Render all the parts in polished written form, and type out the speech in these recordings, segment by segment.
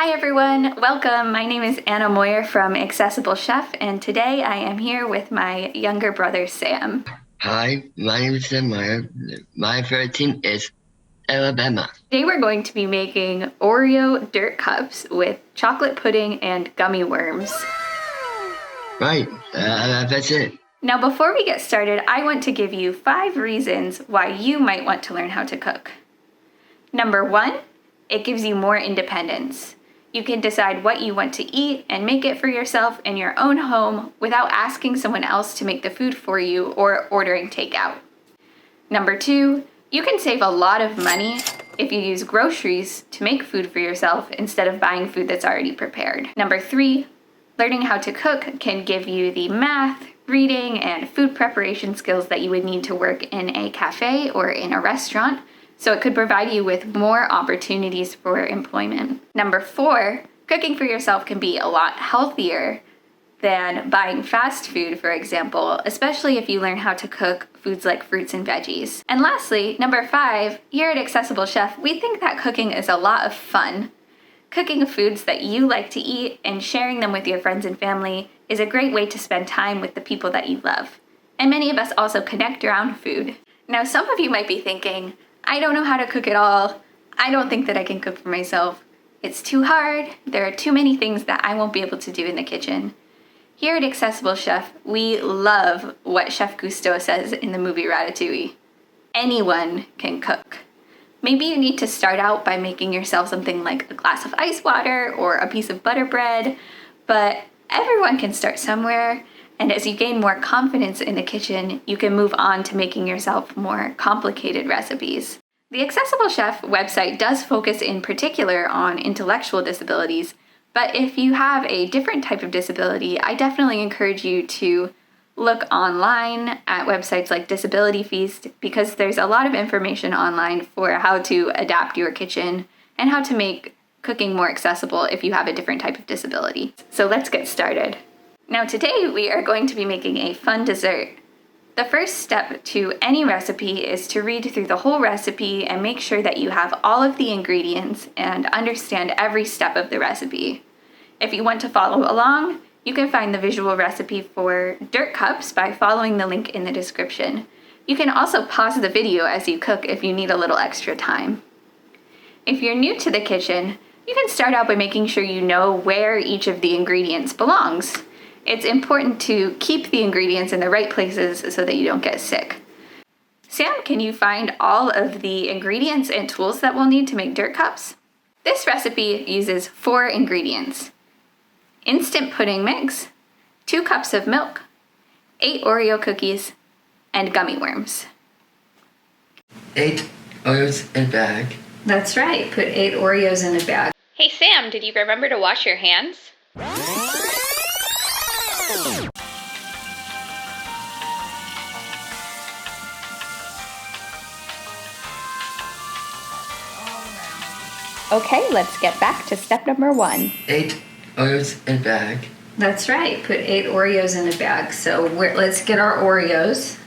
Hi everyone, welcome. My name is Anna Moyer from accessiblechef, and today I am here with my younger brother Sam. Hi, my name is Sam Meyer. My favorite team is Alabama. Today we're going to be making Oreo dirt cups with chocolate pudding and gummy worms. Right, that's it. Now before we get started, I want to give you 5 reasons why you might want to learn how to cook. Number 1, it gives you more independence. You can decide what you want to eat and make it for yourself in your own home without asking someone else to make the food for you or ordering takeout. Number 2, you can save a lot of money if you use groceries to make food for yourself instead of buying food that's already prepared. Number 3, learning how to cook can give you the math, reading, and food preparation skills that you would need to work in a cafe or in a restaurant. So it could provide you with more opportunities for employment. Number 4, cooking for yourself can be a lot healthier than buying fast food, for example, especially if you learn how to cook foods like fruits and veggies. And lastly, number 5, here at Accessible Chef, we think that cooking is a lot of fun. Cooking foods that you like to eat and sharing them with your friends and family is a great way to spend time with the people that you love. And many of us also connect around food. Now, some of you might be thinking, I don't know how to cook at all. I don't think that I can cook for myself. It's too hard. There are too many things that I won't be able to do in the kitchen. Here at Accessible Chef, we love what Chef Gusteau says in the movie Ratatouille. Anyone can cook. Maybe you need to start out by making yourself something like a glass of ice water or a piece of butter bread, but everyone can start somewhere. And as you gain more confidence in the kitchen, you can move on to making yourself more complicated recipes. The Accessible Chef website does focus in particular on intellectual disabilities, but if you have a different type of disability, I definitely encourage you to look online at websites like Disability Feast, because there's a lot of information online for how to adapt your kitchen and how to make cooking more accessible if you have a different type of disability. So let's get started. Now today we are going to be making a fun dessert. The first step to any recipe is to read through the whole recipe and make sure that you have all of the ingredients and understand every step of the recipe. If you want to follow along, you can find the visual recipe for dirt cups by following the link in the description. You can also pause the video as you cook if you need a little extra time. If you're new to the kitchen, you can start out by making sure you know where each of the ingredients belongs. It's important to keep the ingredients in the right places so that you don't get sick. Sam, can you find all of the ingredients and tools that we'll need to make dirt cups? This recipe uses 4 ingredients: instant pudding mix, 2 cups of milk, 8 Oreo cookies, and gummy worms. 8 Oreos in a bag. That's right, put 8 Oreos in a bag. Hey Sam, did you remember to wash your hands? Okay, let's get back to step number 1. 8 Oreos in a bag. That's right, put 8 Oreos in a bag. So let's get our Oreos.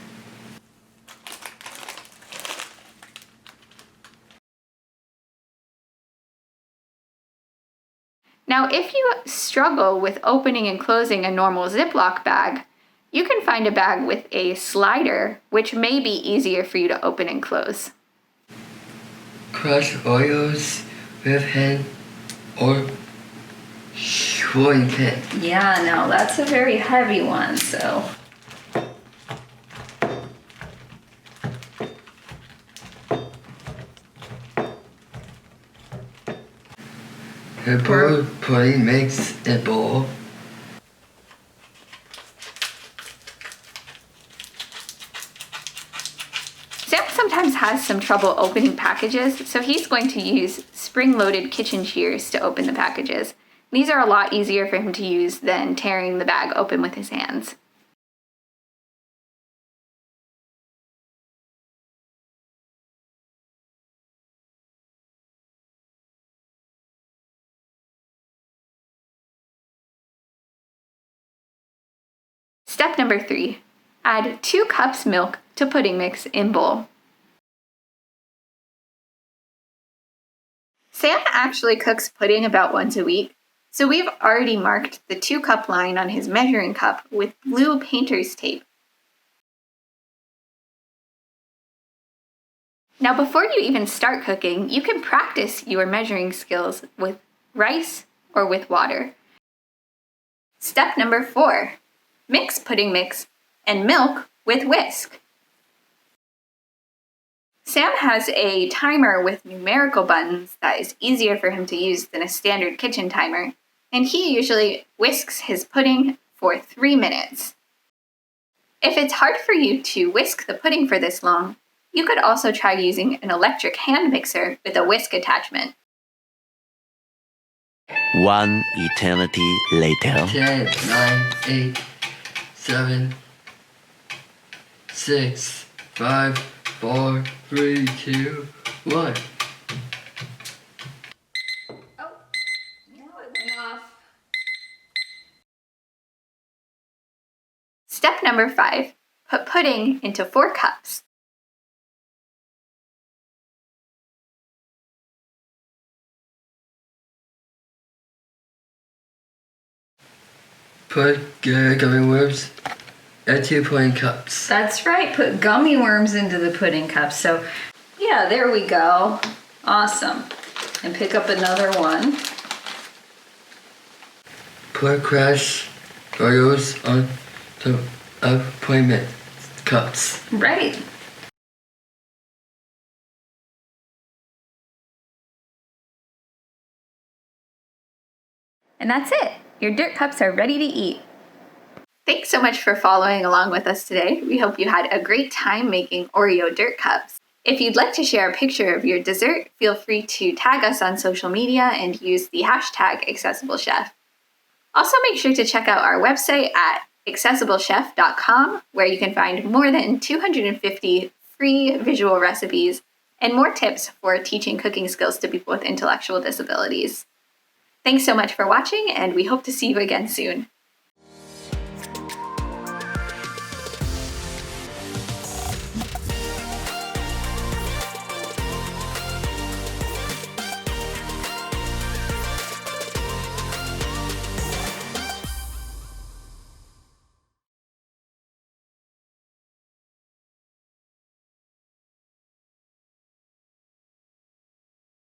Now, if you struggle with opening and closing a normal Ziploc bag, you can find a bag with a slider, which may be easier for you to open and close. Crush Oreos with hand or rolling pin. Yeah, no, that's a very heavy one, so. Pour pudding mix in a bowl. Sam sometimes has some trouble opening packages, so he's going to use spring-loaded kitchen shears to open the packages. These are a lot easier for him to use than tearing the bag open with his hands. Step number 3, add 2 cups milk to pudding mix in bowl. Sam actually cooks pudding about once a week, so we've already marked the 2-cup line on his measuring cup with blue painter's tape. Now, before you even start cooking, you can practice your measuring skills with rice or with water. Step number 4, mix pudding mix and milk with whisk. Sam has a timer with numerical buttons that is easier for him to use than a standard kitchen timer, and he usually whisks his pudding for 3 minutes. If it's hard for you to whisk the pudding for this long, you could also try using an electric hand mixer with a whisk attachment. 1 eternity later. 10, 9, 8, 7, 6, 5, 4, 3, 2, 1. Oh, no, it went off. Step number 5, put pudding into 4 cups. Put gummy worms into pudding cups. That's right, put gummy worms into the pudding cups. So, yeah, there we go. Awesome. And pick up another one. Put crushed Oreos on top of pudding cups. Right. And that's it. Your dirt cups are ready to eat. Thanks so much for following along with us today. We hope you had a great time making Oreo dirt cups. If you'd like to share a picture of your dessert, feel free to tag us on social media and use the hashtag accessiblechef. Also, make sure to check out our website at accessiblechef.com, where you can find more than 250 free visual recipes and more tips for teaching cooking skills to people with intellectual disabilities. Thanks so much for watching, and we hope to see you again soon.